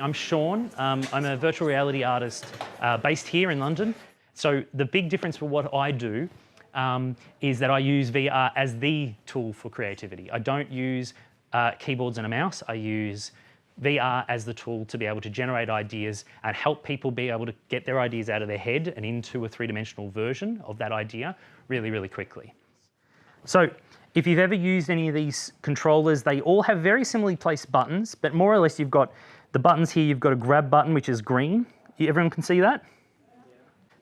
I'm Sean. I'm a virtual reality artist based here in London. So the big difference for what I do is that I use VR as the tool for creativity. I don't use keyboards and a mouse. I use VR as the tool to be able to generate ideas and help people be able to get their ideas out of their head and into a three-dimensional version of that idea really, really quickly. So if you've ever used any of these controllers, they all have very similarly placed buttons, but more or less you've got the buttons here. You've got a grab button, which is green. Everyone can see that?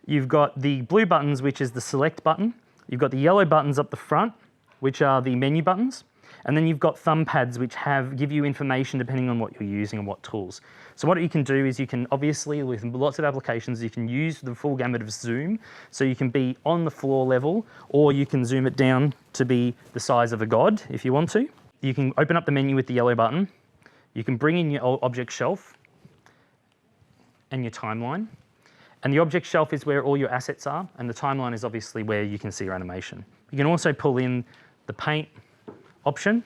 You've got the blue buttons, which is the select button. You've got the yellow buttons up the front, which are the menu buttons. And then you've got thumb pads, which give you information depending on what you're using and what tools. So what you can do is you can obviously, with lots of applications, you can use the full gamut of zoom. So you can be on the floor level, or you can zoom it down to be the size of a god if you want to. You can open up the menu with the yellow button. You can bring in your object shelf and your timeline. And the object shelf is where all your assets are, and the timeline is obviously where you can see your animation. You can also pull in the paint option.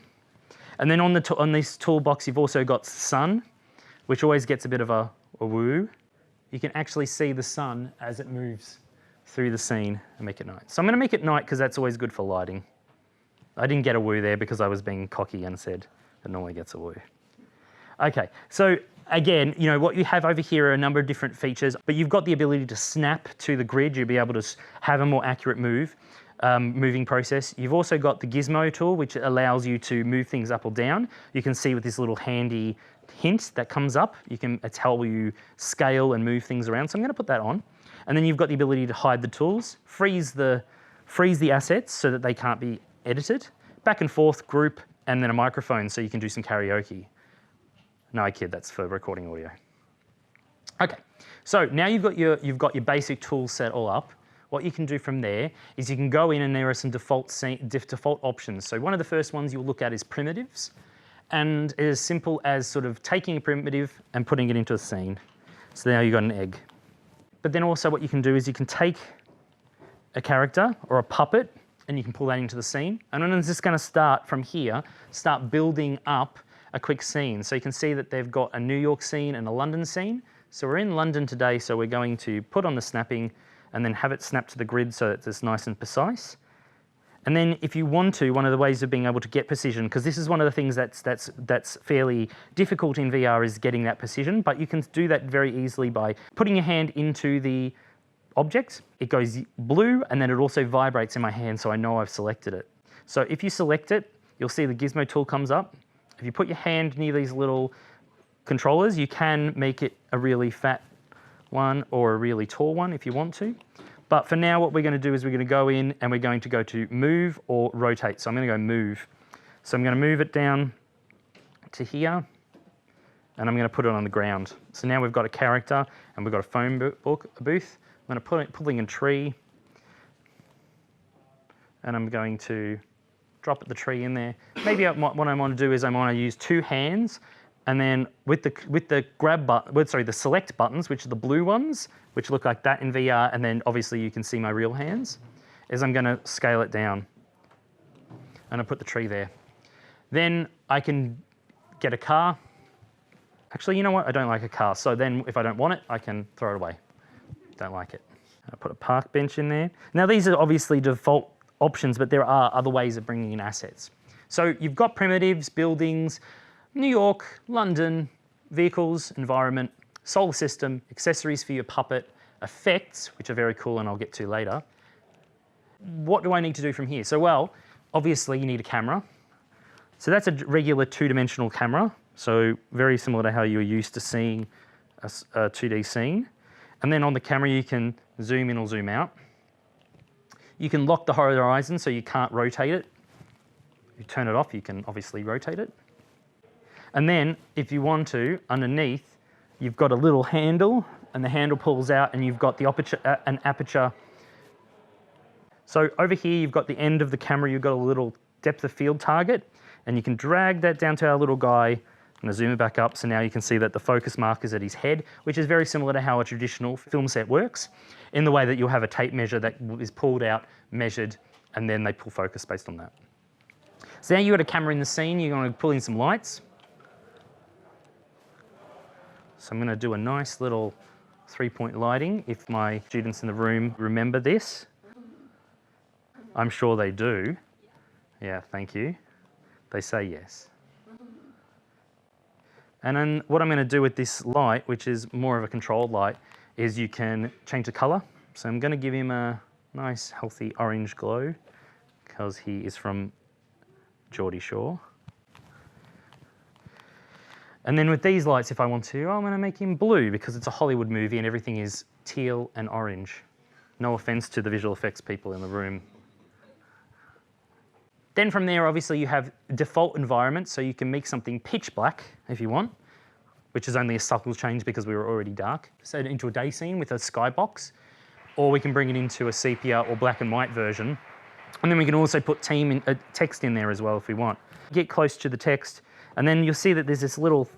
And then on this toolbox, you've also got sun, which always gets a bit of a woo. You can actually see the sun as it moves through the scene and make it night. So I'm going to make it night because that's always good for lighting. I didn't get a woo there because I was being cocky and said it normally gets a woo. Okay, so again, you know, what you have over here are a number of different features, but you've got the ability to snap to the grid. You'll be able to have a more accurate moving process. You've also got the gizmo tool, which allows you to move things up or down. You can see with this little handy hint that comes up, it's how you scale and move things around. So I'm going to put that on. And then you've got the ability to hide the tools, freeze the assets so that they can't be edited, back and forth, group, and then a microphone so you can do some karaoke. No, I kid, that's for recording audio. Okay, so now you've got your basic tool set all up. What you can do from there is you can go in and there are some default options. So one of the first ones you'll look at is primitives. And it is as simple as sort of taking a primitive and putting it into a scene. So now you've got an egg. But then also what you can do is you can take a character or a puppet and you can pull that into the scene. And then it's just going to start from here, start building up a quick scene. So you can see that they've got a New York scene and a London scene. So we're in London today, so we're going to put on the snapping and then have it snap to the grid so that it's nice and precise. And then if you want to, one of the ways of being able to get precision, because this is one of the things that's fairly difficult in VR is getting that precision, but you can do that very easily by putting your hand into the object. It goes blue and then it also vibrates in my hand so I know I've selected it. So if you select it, you'll see the gizmo tool comes up. If you put your hand near these little controllers, you can make it a really fat one or a really tall one if you want to. But for now, what we're going to do is we're going to go in and we're going to go to move or rotate. So I'm going to go move. So I'm going to move it down to here and I'm going to put it on the ground. So now we've got a character and we've got a phone booth. I'm going to pull in a tree and I'm going to drop the tree in there. Maybe what I want to do is I want to use two hands, and then with the grab button, the select buttons, which are the blue ones, which look like that in VR, and then obviously you can see my real hands, is I'm going to scale it down, and I put the tree there. Then I can get a car. Actually, you know what? I don't like a car. So then if I don't want it, I can throw it away. Don't like it. I put a park bench in there. Now these are obviously default options, but there are other ways of bringing in assets. So you've got primitives, buildings, New York, London, vehicles, environment, solar system, accessories for your puppet, effects, which are very cool and I'll get to later. What do I need to do from here? So, well, obviously you need a camera. So that's a regular two-dimensional camera. So very similar to how you're used to seeing a 2D scene. And then on the camera, you can zoom in or zoom out. You can lock the horizon so you can't rotate it. If you turn it off, you can obviously rotate it. And then if you want to, underneath, you've got a little handle and the handle pulls out and you've got the an aperture. So over here, you've got the end of the camera, you've got a little depth of field target and you can drag that down to our little guy. I'm going to zoom it back up so now you can see that the focus mark is at his head, which is very similar to how a traditional film set works, in the way that you'll have a tape measure that is pulled out, measured, and then they pull focus based on that. So now you've got a camera in the scene, you're going to pull in some lights. So I'm going to do a nice little 3-point lighting. If my students in the room remember this, I'm sure they do. Yeah, thank you. They say yes. And then what I'm going to do with this light, which is more of a controlled light, is you can change the colour. So I'm going to give him a nice healthy orange glow because he is from Geordie Shore. And then with these lights, if I want to, I'm going to make him blue because it's a Hollywood movie and everything is teal and orange. No offence to the visual effects people in the room. Then from there, obviously, you have default environments, so you can make something pitch black if you want, which is only a subtle change because we were already dark. So into a day scene with a skybox, or we can bring it into a sepia or black and white version. And then we can also put text in there as well if we want. Get close to the text, and then you'll see that there's this little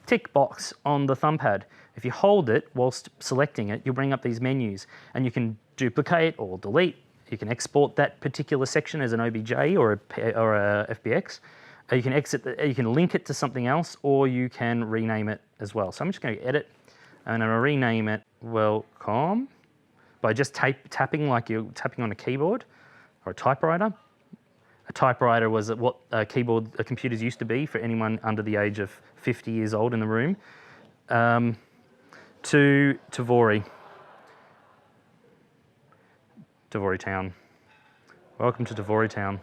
tick box on the thumb pad. If you hold it whilst selecting it, you'll bring up these menus, and you can duplicate or delete. You can export that particular section as an OBJ or a FBX. You can you can link it to something else, or you can rename it as well. So I'm just going to edit, and I'm going to rename it Welcome by just tapping like you're tapping on a keyboard or a typewriter. A typewriter was what computers used to be for anyone under the age of 50 years old in the room. To Tvori. Tvori Town. Welcome to Tvori Town.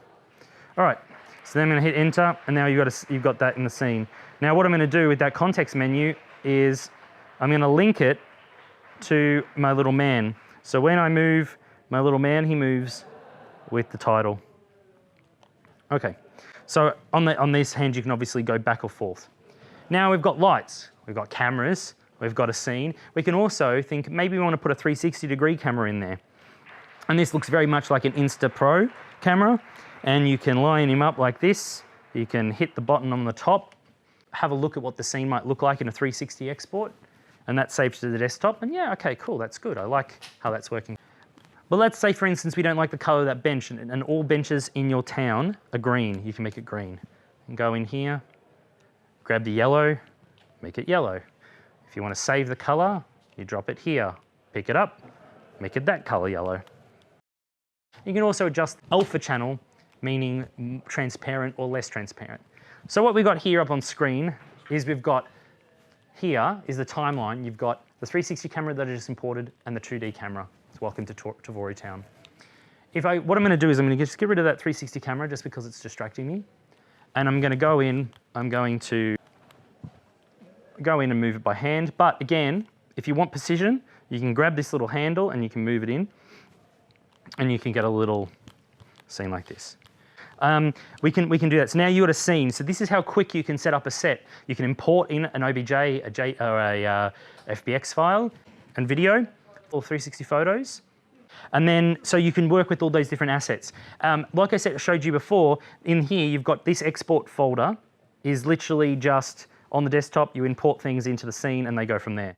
All right, so then I'm going to hit enter, and now you've got that in the scene. Now what I'm going to do with that context menu is I'm going to link it to my little man. So when I move my little man, he moves with the title. Okay, so on this hand you can obviously go back or forth. Now we've got lights, we've got cameras, we've got a scene. We can also think maybe we want to put a 360-degree camera in there. And this looks very much like an Insta Pro camera, and you can line him up like this. You can hit the button on the top, have a look at what the scene might look like in a 360 export, and that saves to the desktop. And yeah, okay, cool, that's good. I like how that's working. But let's say, for instance, we don't like the color of that bench, and all benches in your town are green. You can make it green. And go in here, grab the yellow, make it yellow. If you want to save the color, you drop it here, pick it up, make it that color yellow. You can also adjust alpha channel, meaning transparent or less transparent. So what we've got here up on screen is we've got here is the timeline. You've got the 360 camera that I just imported and the 2D camera. It's welcome to Tvori Town. What I'm going to do is I'm going to just get rid of that 360 camera just because it's distracting me. And I'm going to go in, I'm going to go in and move it by hand. But again, if you want precision, you can grab this little handle and you can move it in. And you can get a little scene like this. We can do that. So now you've got a scene. So this is how quick you can set up a set. You can import in an OBJ, or a FBX file and video, or 360 photos. And then, so you can work with all those different assets. Like I showed you before, in here you've got this export folder is literally just on the desktop, you import things into the scene and they go from there.